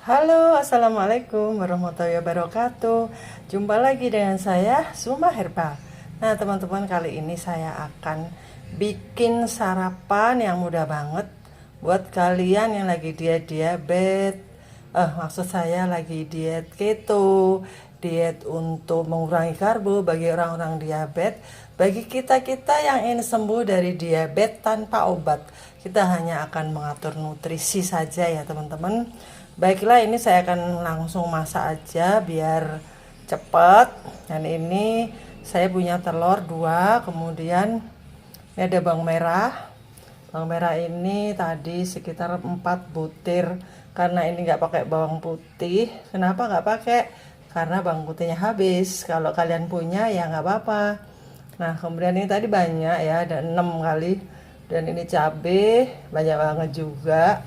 Halo, assalamualaikum warahmatullahi wabarakatuh. Jumpa lagi dengan saya, Suma Herbal. Nah, teman-teman, kali ini saya akan bikin sarapan yang mudah banget buat kalian yang lagi diabetes. Maksud saya lagi diet keto, diet untuk mengurangi karbo bagi orang-orang diabetes. Bagi kita-kita yang ingin sembuh dari diabetes tanpa obat, kita hanya akan mengatur nutrisi saja ya, teman-teman. Baiklah, ini saya akan langsung masak aja biar cepat. Dan ini saya punya telur 2, kemudian ini ada bawang merah. Bawang merah ini tadi sekitar 4 butir. Karena ini nggak pakai bawang putih. Kenapa nggak pakai? Karena bawang putihnya habis. Kalau kalian punya ya nggak apa-apa. Nah, kemudian ini tadi banyak ya, ada 6 kali. Dan ini cabai banyak banget juga.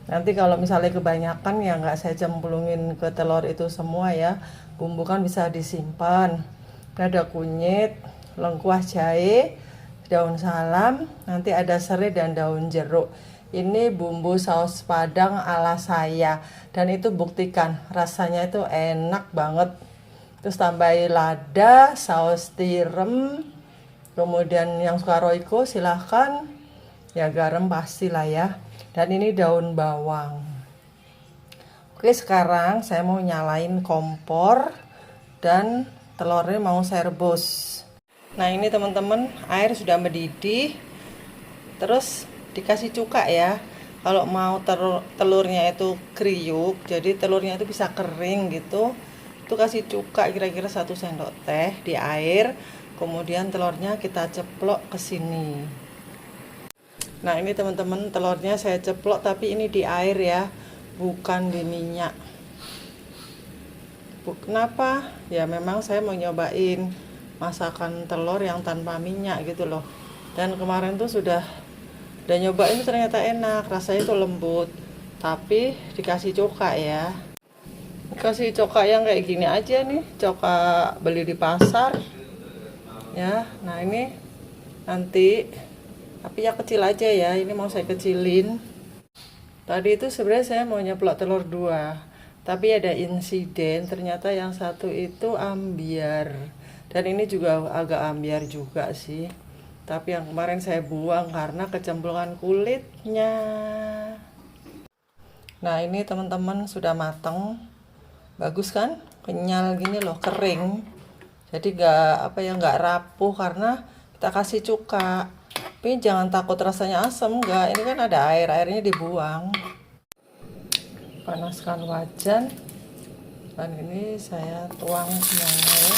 Nanti kalau misalnya kebanyakan ya nggak saya cemplungin ke telur itu semua ya. Bumbu kan bisa disimpan. Ada kunyit, lengkuas jahe, daun salam, nanti ada serai dan daun jeruk. Ini bumbu saus padang ala saya. Dan itu buktikan rasanya itu enak banget. Terus tambahin lada, saus tiram. Kemudian yang suka roiko silahkan. Ya garam pastilah ya. Dan ini daun bawang. Oke, sekarang saya mau nyalain kompor dan telurnya mau saya rebus. Nah, ini teman-teman, air sudah mendidih. Terus dikasih cuka ya. Kalau mau telurnya itu kriuk, jadi telurnya itu bisa kering gitu, itu kasih cuka kira-kira 1 sendok teh di air. Kemudian telurnya kita ceplok ke sini. Nah, ini teman-teman, telurnya saya ceplok tapi ini di air ya, bukan di minyak. Kenapa? Ya memang saya mau nyobain masakan telur yang tanpa minyak gitu loh. Dan kemarin tuh sudah nyobain, ternyata enak, rasanya tuh lembut. Tapi dikasih coka ya. Dikasih coka yang kayak gini aja nih, coka beli di pasar. Ya, nah ini nanti tapi ya kecil aja ya, ini mau saya kecilin. Tadi itu sebenarnya saya mau nyeplok telur 2, tapi ada insiden, ternyata yang satu itu ambiar. Dan ini juga agak ambiar juga sih. Tapi yang kemarin saya buang karena kecemplungan kulitnya. Nah, ini teman-teman sudah mateng. Bagus kan? Kenyal gini loh, kering. Jadi nggak rapuh karena kita kasih cuka. Tapi jangan takut rasanya asam, enggak. Ini kan ada air, airnya dibuang. Panaskan wajan. Dan ini saya tuang semuanya ya.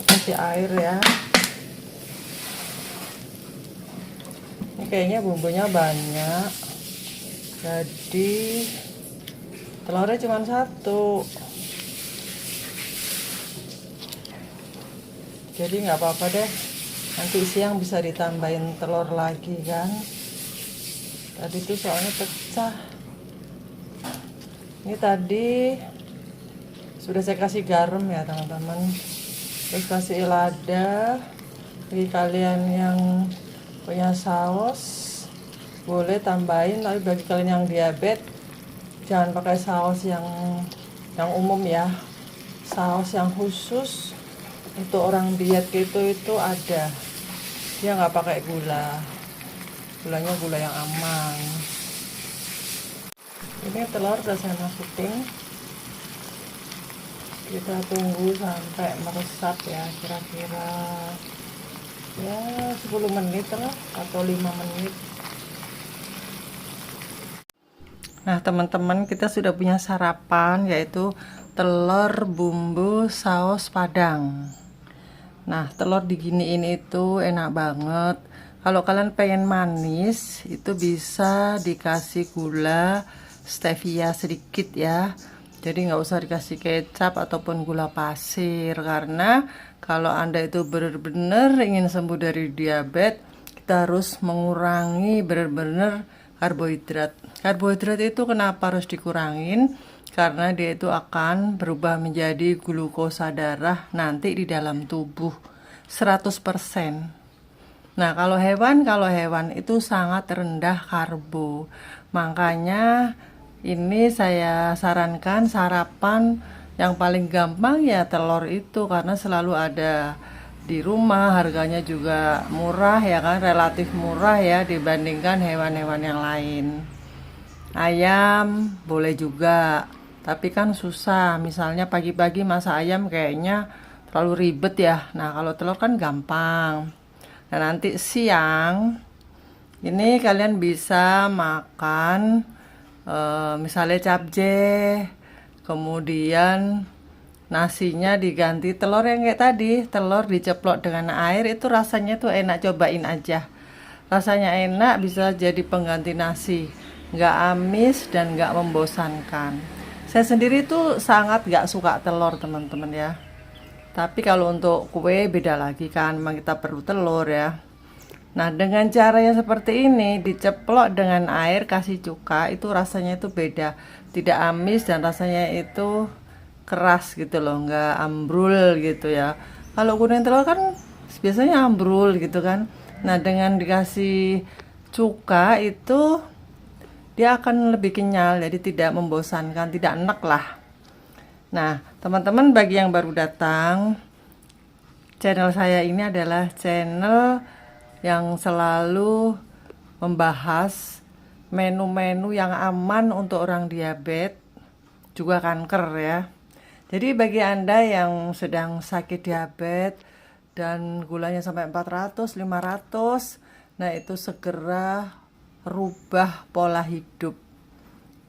Kasih air ya. Ini kayaknya bumbunya banyak. Jadi telurnya cuma 1. Jadi nggak apa-apa deh, nanti siang bisa ditambahin telur lagi kan. Tadi tuh soalnya pecah. Ini tadi sudah saya kasih garam ya teman-teman. Terus kasih lada. Bagi kalian yang punya saus boleh tambahin, tapi bagi kalian yang diabetes jangan pakai saus yang umum ya. Saus yang khusus untuk orang diet keto itu ada. Dia nggak pakai gula. Gulanya gula yang aman. Ini telur udah saya masukin. Kita tunggu sampai meresap ya, kira-kira ya 10 menit lah atau 5 menit. Nah, teman-teman, kita sudah punya sarapan yaitu telur bumbu saus padang. Nah, telur diginiin itu enak banget. Kalau kalian pengen manis, itu bisa dikasih gula stevia sedikit ya. Jadi nggak usah dikasih kecap ataupun gula pasir. Karena kalau Anda itu benar-benar ingin sembuh dari diabetes, kita harus mengurangi benar-benar karbohidrat. Karbohidrat itu kenapa harus dikurangin? karena dia itu akan berubah menjadi glukosa darah nanti di dalam tubuh 100%. Nah, kalau hewan itu sangat rendah karbo. Makanya ini saya sarankan sarapan yang paling gampang ya telur itu, karena selalu ada di rumah, harganya juga murah ya kan, relatif murah ya dibandingkan hewan-hewan yang lain. Ayam boleh juga, tapi kan susah. Misalnya pagi-pagi masak ayam kayaknya terlalu ribet ya. Nah, kalau telur kan gampang. Nah, nanti siang ini kalian bisa makan misalnya capcay, kemudian nasinya diganti telur yang kayak tadi, telur diceplok dengan air, itu rasanya tuh enak, cobain aja. Rasanya enak, bisa jadi pengganti nasi, nggak amis dan nggak membosankan. Saya sendiri tuh sangat nggak suka telur teman-teman ya. Tapi kalau untuk kue beda lagi kan, memang kita perlu telur ya. Nah, dengan cara yang seperti ini, diceplok dengan air, kasih cuka, itu rasanya itu beda. Tidak amis dan rasanya itu keras gitu loh, nggak ambrul gitu ya. Kalau kuning telur kan biasanya ambrul gitu kan. Nah, dengan dikasih cuka itu dia akan lebih kenyal, jadi tidak membosankan, tidak enak lah. Nah, teman-teman, bagi yang baru datang, channel saya ini adalah channel yang selalu membahas menu-menu yang aman untuk orang diabetes, juga kanker ya. Jadi bagi Anda yang sedang sakit diabetes dan gulanya sampai 400, 500, nah itu segera rubah pola hidup.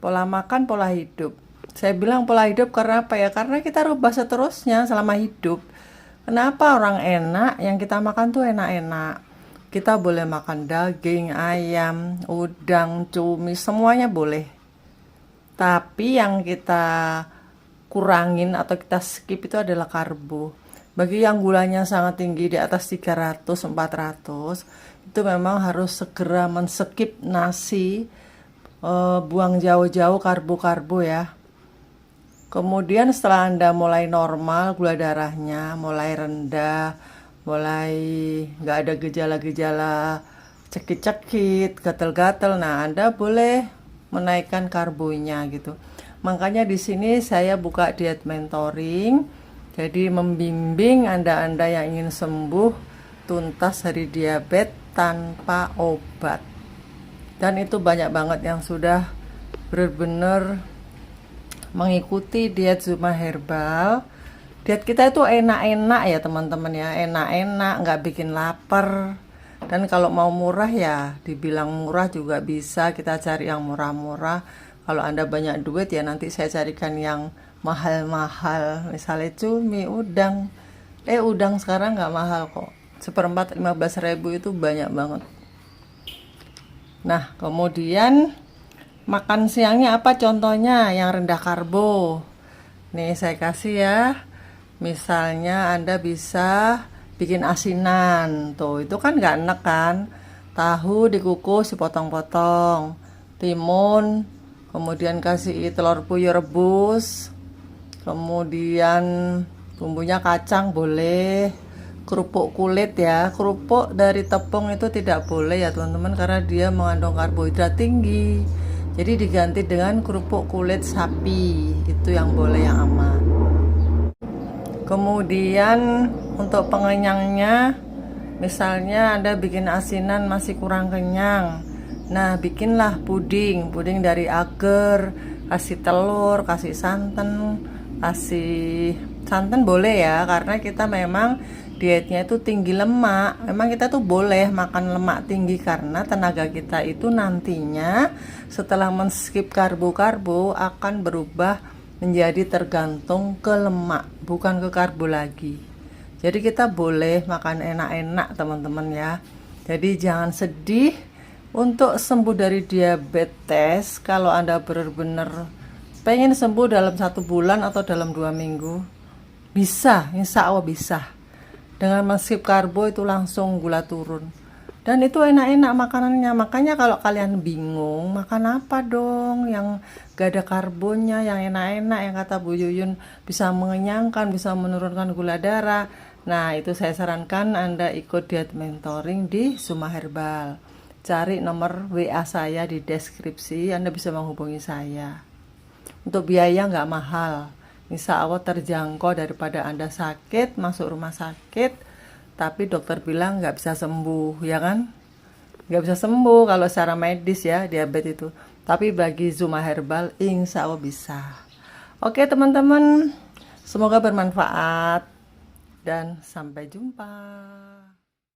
Pola makan, pola hidup. Saya bilang pola hidup karena apa ya? Karena kita rubah seterusnya selama hidup. Kenapa orang enak, yang kita makan tuh enak-enak. Kita boleh makan daging, ayam, udang, cumi, semuanya boleh. Tapi yang kita kurangin atau kita skip itu adalah karbo. Bagi yang gulanya sangat tinggi di atas 300, 400, itu memang harus segera men-skip nasi, buang jauh-jauh karbo-karbo ya. Kemudian setelah Anda mulai normal, gula darahnya mulai rendah, mulai nggak ada gejala-gejala cekit-cekit, gatel-gatel, nah Anda boleh menaikkan karbonya gitu. Makanya di sini saya buka diet mentoring, jadi membimbing Anda-Anda yang ingin sembuh tuntas dari diabetes tanpa obat. Dan itu banyak banget yang sudah benar-benar mengikuti diet Zuma Herbal. Diet kita itu enak-enak ya teman-teman ya, enak-enak, nggak bikin lapar. Dan kalau mau murah ya, dibilang murah juga bisa, kita cari yang murah-murah. Kalau Anda banyak duit ya nanti saya carikan yang mahal-mahal, misalnya cumi, udang. Udang sekarang nggak mahal kok, seperempat 15.000 itu banyak banget. Nah, kemudian makan siangnya apa contohnya yang rendah karbo. Nih saya kasih ya. Misalnya Anda bisa bikin asinan. Tuh, itu kan gak enak kan. Tahu dikukus, dipotong-potong. Timun, kemudian kasih telur puyuh rebus. Kemudian bumbunya kacang boleh. Kerupuk kulit ya. Kerupuk dari tepung itu tidak boleh ya teman-teman, karena dia mengandung karbohidrat tinggi. Jadi diganti dengan kerupuk kulit sapi, itu yang boleh, yang aman. Kemudian untuk pengenyangnya, misalnya Anda bikin asinan masih kurang kenyang, nah bikinlah puding dari agar, kasih telur, kasih santan boleh ya, karena kita memang dietnya itu tinggi lemak. Memang kita tuh boleh makan lemak tinggi karena tenaga kita itu nantinya setelah men-skip karbo-karbo akan berubah menjadi tergantung ke lemak, bukan ke karbo lagi. Jadi kita boleh makan enak-enak teman-teman ya. Jadi jangan sedih untuk sembuh dari diabetes. Kalau Anda benar-benar pengen sembuh dalam 1 bulan atau dalam 2 minggu, bisa, insya Allah bisa. Dengan men-skip karbo itu langsung gula turun. Dan itu enak-enak makanannya. Makanya kalau kalian bingung makan apa dong yang gak ada karbonnya, yang enak-enak, yang kata Bu Yuyun bisa mengenyangkan, bisa menurunkan gula darah. Nah, itu saya sarankan Anda ikut diet mentoring di Suma Herbal. Cari nomor WA saya di deskripsi, Anda bisa menghubungi saya. Untuk biaya nggak mahal, insya Allah terjangkau daripada Anda sakit, masuk rumah sakit, tapi dokter bilang nggak bisa sembuh, ya kan? Nggak bisa sembuh kalau secara medis ya, diabetes itu. Tapi bagi Zuma Herbal, insya Allah bisa. Oke teman-teman, semoga bermanfaat dan sampai jumpa.